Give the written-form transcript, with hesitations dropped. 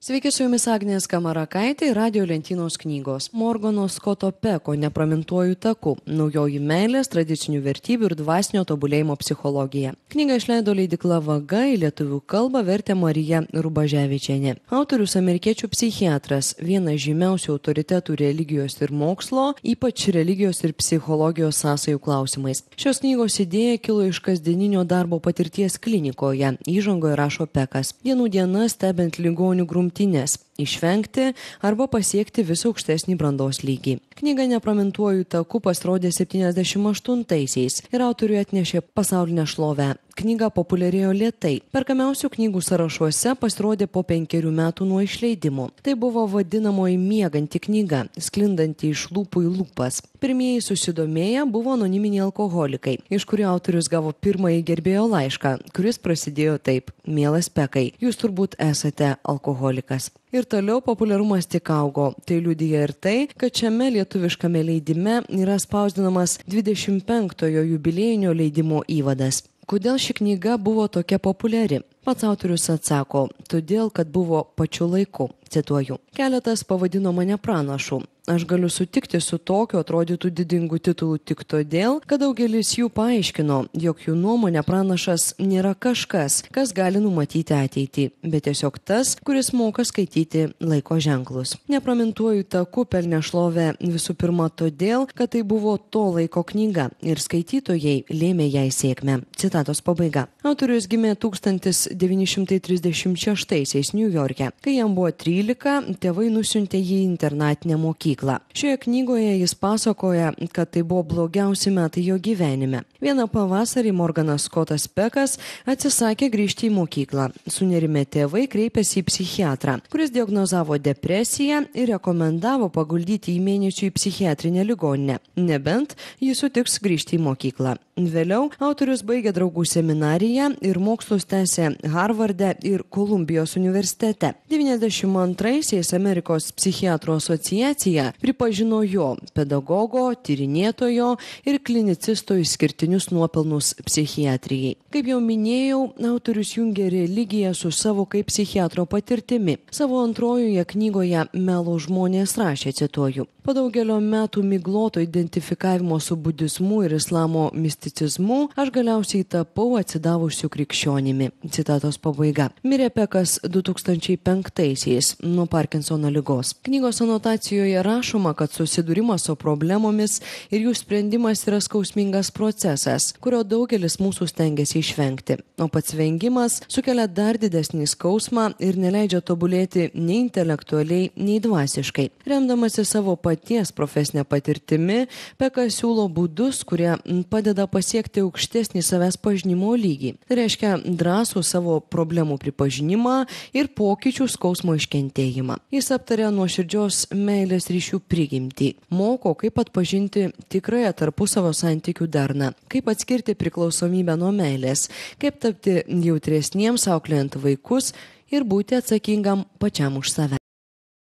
Sveiki, su jumis Agnė Skamarakaitė, Radio lentynos knygos. Morgano Skoto Peko Nepramintuoju taku. Naujoji meilės, tradicinių vertybių ir dvasinio tobulėjimo psichologija. Knygą išleido leidykla Vaga, į lietuvių kalbą vertė Marija Rubaževičienė. Autorius amerikiečių psichiatras, vienas žymiausių autoritetų religijos ir mokslo, ypač religijos ir psichologijos sąsajų klausimais. Šios knygos idėja kilo iš kasdieninio darbo patirties klinikoje. Įžangoje rašo Pekas. Dienų diena stebint ligonių grumtynės, išvengti arba pasiekti vis aukštesnį brandos lygį. Knyga Nepramintuoju taku pasirodė 78-aisiais ir autoriui atnešė pasaulinę šlovę. Knyga populiarėjo lėtai. Perkamiausių knygų sąrašuose pasirodė po 5 metų nuo išleidimo. Tai buvo vadinamoji mieganti knyga, sklindanti iš lūpų į lūpas. Pirmieji susidomėję buvo anoniminiai alkoholikai, iš kurių autorius gavo pirmąjį gerbėjo laišką, kuris prasidėjo taip: Mielas Pekai, jūs turbūt esate alkoholikas. Ir toliau populiarumas tik augo. Tai liudija ir tai, kad šiame lietuviškame leidime yra spausdinamas 25-ojo jubiliejinio leidimo įvadas. Kodėl ši knyga buvo tokia populiari? Pats autorius atsako, todėl, kad buvo pačiu laiku. Cituoju, keletas pavadino mane pranašu. Aš galiu sutikti su tokiu atrodytų didingu titulu tik todėl, kad daugelis jų paaiškino, jog jų nuomonė pranašas nėra kažkas, kas gali numatyti ateitį, bet tiesiog tas, kuris moka skaityti laiko ženklus. Nepramintuoju taku pelnė šlovę visų pirma todėl, kad tai buvo to laiko knyga ir skaitytojai lėmė jai sėkmę. Citatos pabaiga. Autorius gimė 1936 Niujorke. Kai jam buvo 13, tėvai nusiuntė jį į internatinę mokyklą. Šioje knygoje jis pasakoja, kad tai buvo blogiausi metai jo gyvenime. Vieną pavasarį Morganas Skotas Pekas atsisakė grįžti į mokyklą. Sunerimę tėvai kreipėsi į psichiatrą, kuris diagnozavo depresiją ir rekomendavo paguldyti į mėnesių į psichiatrinę ligoninę, nebent jis sutiks grįžti į mokyklą. Vėliau autorius baigė draugų seminariją ir mokslus tęsė Harvarde ir Kolumbijos universitete. 92-aisiais Amerikos psichiatrų asociacija pripažino jo, pedagogo, tyrinėtojo ir klinicisto išskirtinius nuopelnus psichiatrijai. Kaip jau minėjau, autorius jungia religiją su savo kaip psichiatro patirtimi. Savo antrojoje knygoje Melo žmonės rašė, cituoju, po daugelio metų migloto identifikavimo su budizmu ir islamo misticizmu, aš galiausiai tapau atsidavusiu krikščionimi. Citatos pabaiga. Mirė Pekas 2005-aisiais nuo Parkinsono ligos. Knygos anotacijoje rašoma, kad susidūrimas su problemomis ir jų sprendimas yra skausmingas procesas, kurio daugelis mūsų stengiasi išvengti. O pats vengimas sukelia dar didesnį skausmą ir neleidžia tobulėti nei intelektualiai, nei dvasiškai. Remdamasi savo paties profesinę patirtimi, Pekas siūlo būdus, kurie padeda pasiekti aukštesnį savęs pažinimo lygį. Tai reiškia drąsų savo problemų pripažinimą ir pokyčių skausmo iškentėjimą. Jis aptarė nuoširdžios meilės ryšių prigimtį. Moko, kaip atpažinti tikrąją tarpusavio santykių darną, kaip atskirti priklausomybę nuo meilės, kaip tapti jautresniems auklėjant vaikus ir būti atsakingam pačiam už save.